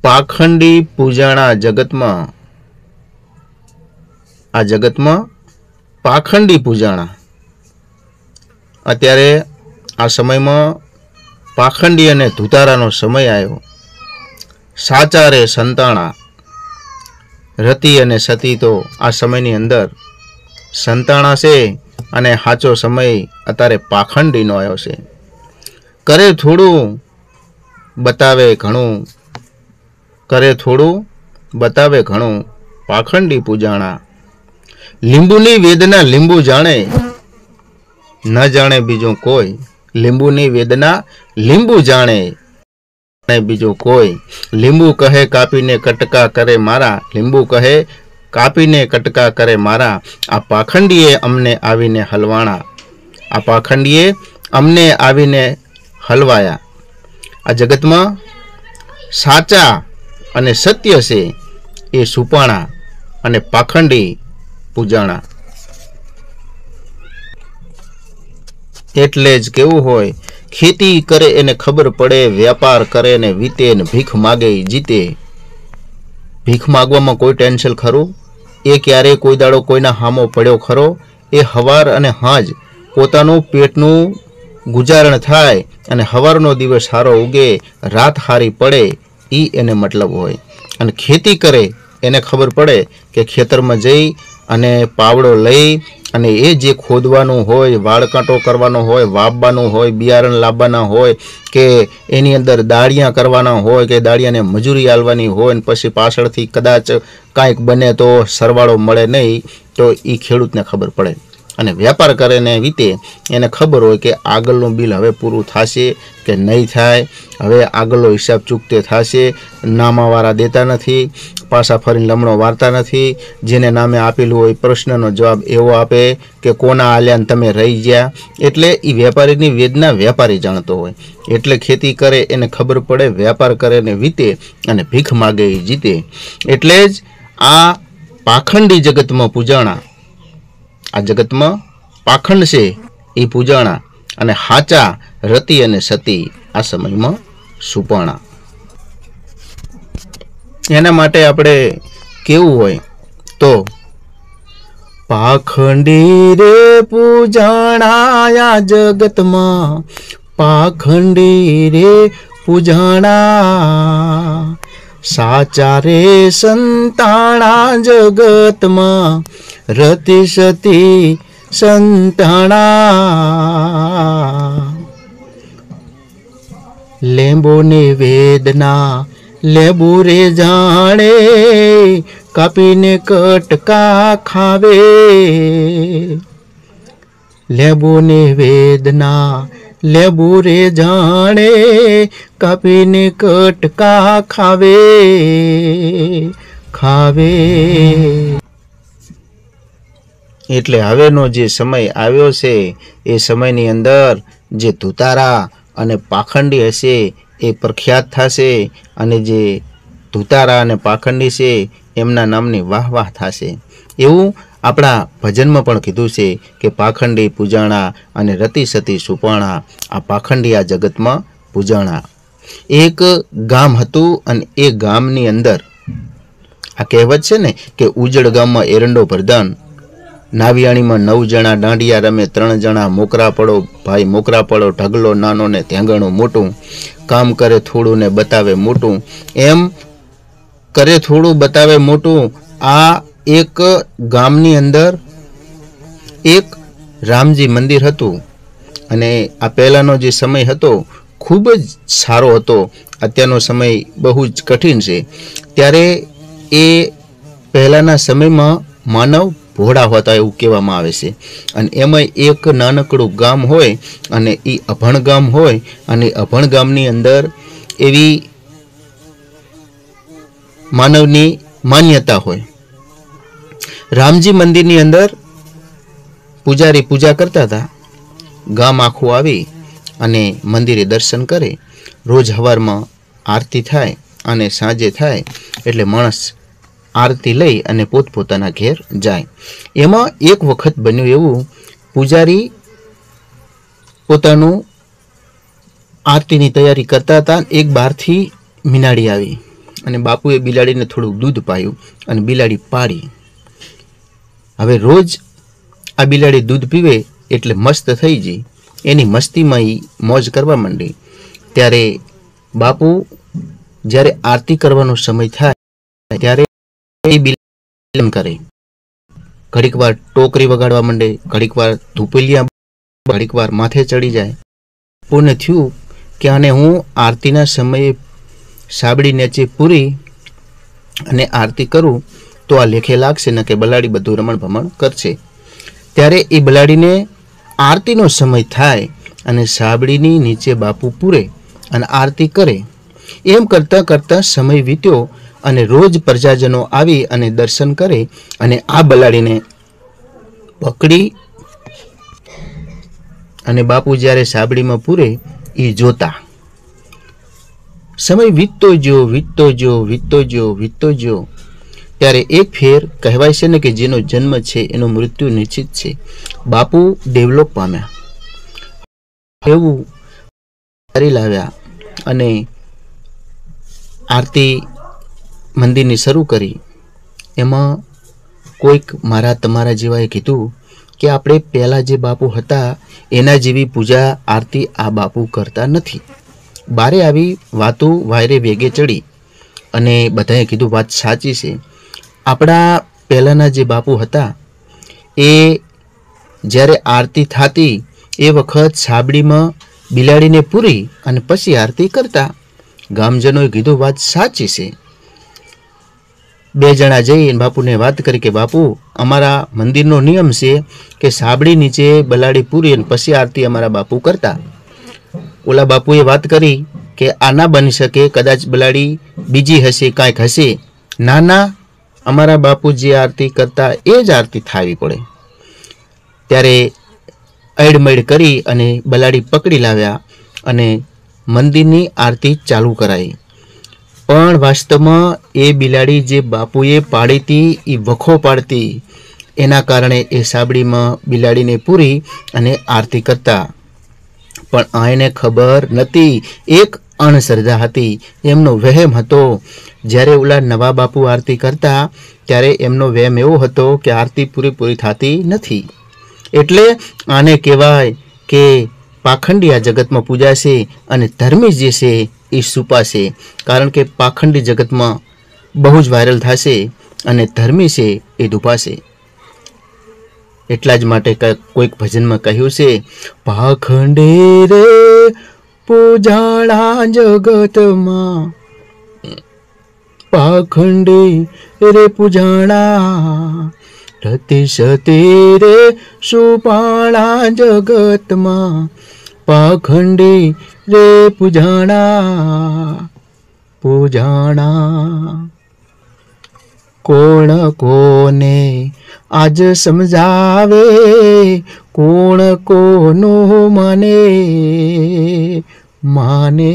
पाखंडी पूजाणा जगत में आ जगत में पाखंडी पूजाणा अत्यारे आ समय में पाखंडी अने धूतारानो समय आयो। साचा रे संताणा रति अने सती तो आ समयनी अंदर संताणा से अने हाचो समय अतारे पाखंडी नो आयो छे। करे थोड़ू बतावे घणुं, करे थोड़ू बतावे घणुं पाखंडी पूजाणा। લીંબુની વેદના લીંબુ જાણે, ન જાણે બીજું કોઈ। લીંબુની વેદના લીંબુ જાણે બીજું કોઈ। લીંબુ કહે કાપીને કટકા કરે મારા, લીંબુ કહે કાપીને કટકા કરે મારા। આ પાખંડીએ અમને આવીને હલવાણા, આ પાખંડીએ અમને આવીને હલવાયા। આ જગતમાં સાચા અને સત્ય છે એ સુપાણા અને પાખંડી पूजाणा। एटले ज केवुं होय, खेती करे एने खबर पड़े, व्यापार करे ने वीते ने भीख मागे जीते। भीख मागवामां कोई टेन्शन खरुं? ए क्यारे कोई दाड़ो कोईना हामो पड्यो खरो? ए हवार अने हाज पोतानुं पेटनुं गुजारण थाय अने हवारनो दिवस सारो उगे, रात हारी पड़े ई एने मतलब होय। अने खेती करे एने खबर पड़े के खेतरमां जई अने पावड़ो लई अने ए जे खोदवानुं होय, वाळकांटो करवानो होय, वाववानुं होय, बियारण लाववाना होय के एनी अंदर दाळिया करवाना होय के दाळियाने मजूरी आलवानी होय, पछी पाछळथी कदाच कांईक बने तो सरवाळो मळे नहीं तो ई खेडूतने खबर पड़े। अने व्यापार करे ने वीते एने खबर होय के आगळनुं बिल हवे पूरुं थाशे के नहीं थाय, हवे आगळनो हिसाब चूकते थाशे। नामावाळा देता नथी, पाछा फरीने लमणो वारता नथी। जेने नामे आपेलुं होय प्रश्ननो जवाब एवो आपे के कोना आल्या ने तमे रही गया। एटले ई वेपारीनी वेदना वेपारी जाणतो होय। एटले खेती करे एने खबर पड़े, व्यापार करे ने वीते अने भीख मागे जीते। एटले ज आ पाखंडी जगतमां पूजाणा, आ जगत में पाखंड से ई पूजाणा अने हाचा रति अने सती आ समय में सुपाणा। एना माटे आपणे केवुं होय तो पाखंडी रे पूजाणा या जगत में, पाखंडी रे पूजाणा। साचा रे संताणा जगत में, रति सती संताणा। लेंबो ने वेदना लेबू रे जाने, कापीने कटका खावे। लेबू ने वेदना लेबू रे जाने, कापीने कटका खावे खावे। एटले हवेनो जे समय आव्यो छे ए समयनी अंदर जे धूतारा अने पाखंडी हशे ए प्रख्यात थशे अने जे धूतारा अने पाखंडी छे एमना नामनी वाह वाह थशे। एवुं आपणा भजनमां पण कीधुं छे के पाखंडी पूजाणा अने रति सती सुपाणा। आ पाखंडी आ जगतमां पूजाणा। एक गाम हतुं अने ए गामनी अंदर आ कहेवत छे ने के उजड़ गाममां एरंडो प्रधान। नावियाणी में 9 जणा डांडिया रमे, 3 जणा मोकरा पड़ो, भाई मोकरा पड़ो, ढगलो नानो ने धेंगणो मोटुं। काम करे थोड़ू ने बतावे मोटुं, एम करे थोड़ू बतावे मोटुं। आ एक गामनी अंदर एक रामजी मंदिर हतुं अने आ पहेलानो जे समय हतो खूब ज सारो हतो। अत्यारनो समय बहु ज कठिन छे। त्यारे ए पहेलाना समयमां मानव भोळा होता एवुं कहेवामां आवे छे। अने एमां एक नानकड़ुं गाम होय अने ई अभण गाम होय अने अभण गामनी अंदर एवी मानवनी मान्यता होय। रामजी मंदिरनी अंदर पूजारी पूजा करता था। गाम आखुं आवी अने मंदिरे दर्शन करे। रोज हवारमां आरती थाय अने सांजे थाय एटले माणस आरती लई अने पोतपोताना घेर जाय। एमां एक वखत बन्युं एवुं, पूजारी पोतानुं आरतीनी तैयारी करता हता। एक बारथी मीनाड़ी आवी અને બાપુએ બિલાડીને થોડું દૂધ પાયું અને બિલાડી પાડી. હવે રોજ આ બિલાડી દૂધ પીવે એટલે મસ્ત થઈ જઈ. એની મસ્તીમાં એ મોજ કરવા માંડી. ત્યારે બાપુ જ્યારે આરતી કરવાનો સમય થાય ત્યારે એ બિલાડી કરે. ઘડીક વાર ટોકરી વગાડવા માંડે, ઘડીક વાર ધૂપેલિયા, ઘડીક વાર માથે ચડી જાય. બાપુને થયું કે આને હું આરતીના સમયે સાબડી નેચે પૂરી અને આરતી કરું તો આ લેખે લાગશે ને કે બલાડી બધું રમણ ભમણ કરશે. ત્યારે એ બલાડીને આરતીનો સમય થાય અને સાબડીની નીચે બાપુ પૂરે અને આરતી કરે. એમ કરતાં કરતાં સમય વીત્યો અને રોજ પ્રજાજનો આવી અને દર્શન કરે અને આ બલાડીને પકડી અને બાપુ જ્યારે સાબડીમાં પૂરે એ જોતા. સમય વીતતો ગયો. ત્યારે એક ફેર કહેવાય છે ને કે જેનો જન્મ છે એનો મૃત્યુ નિશ્ચિત છે. બાપુ ડેવલોપ પામ્યા, એવું કરી લાવ્યા અને આરતી મંદિરની શરૂ કરી. એમાં કોઈક મારા તમારા જેવાએ કીધું કે આપણે પહેલાં જે બાપુ હતા એના જેવી પૂજા આરતી આ બાપુ કરતા નથી. બારે આવી વાતો વાયરે વેગે ચડી અને બધાએ કીધું વાત સાચી છે. આપણા પહેલાંના જે બાપુ હતા એ જ્યારે આરતી થતી એ વખત સાબડીમાં બિલાડીને પૂરી અને પછી આરતી કરતા. ગામજનોએ કીધું વાત સાચી છે. બે જણા જઈ બાપુને વાત કરી કે બાપુ અમારા મંદિરનો નિયમ છે કે સાબડી નીચે બલાડી પૂરી અને પછી આરતી અમારા બાપુ કરતા. ઓલા બાપુએ વાત કરી કે આ ના બની શકે, કદાચ બલાડી બીજી હશે, કાંઈક હશે. ના, અમારા બાપુ જે આરતી કરતા એ જ આરતી થવી પડે. ત્યારે અડમેડ કરી અને બલાડી પકડી લાવ્યા અને મંદિરની આરતી ચાલુ કરાઈ. પણ વાસ્તવમાં એ બિલાડી જે બાપુએ પાડી હતી એ વખો પાડતી. એના કારણે એ સાબડીમાં બિલાડીને પૂરી અને આરતી કરતા. પણ આને ખબર નથી, એક અણશ્રદ્ધા હતી, એમનો વહેમ હતો. જ્યારે ઓલા નવા બાપુ આરતી કરતા ત્યારે એમનો વહેમ એવો હતો કે આરતી પૂરી થતી નથી. એટલે આને કહેવાય કે પાખંડી આ જગતમાં પૂજાશે અને ધર્મી જે છે એ છુપાશે. કારણ કે પાખંડી જગતમાં બહુ જ વાયરલ થશે અને ધર્મી છે એ દુભાશે. એટલા જ માટે કોઈક ભજનમાં કહ્યું છે, પાખંડે રે પૂજાણા જગતમાં, પાખંડે રે પૂજાણા, રતિ સતી રે સુપાણા જગતમાં, પાખંડે રે પૂજાણા. કોણ કોને આજ સમજાવે, કોણ કોનું માને.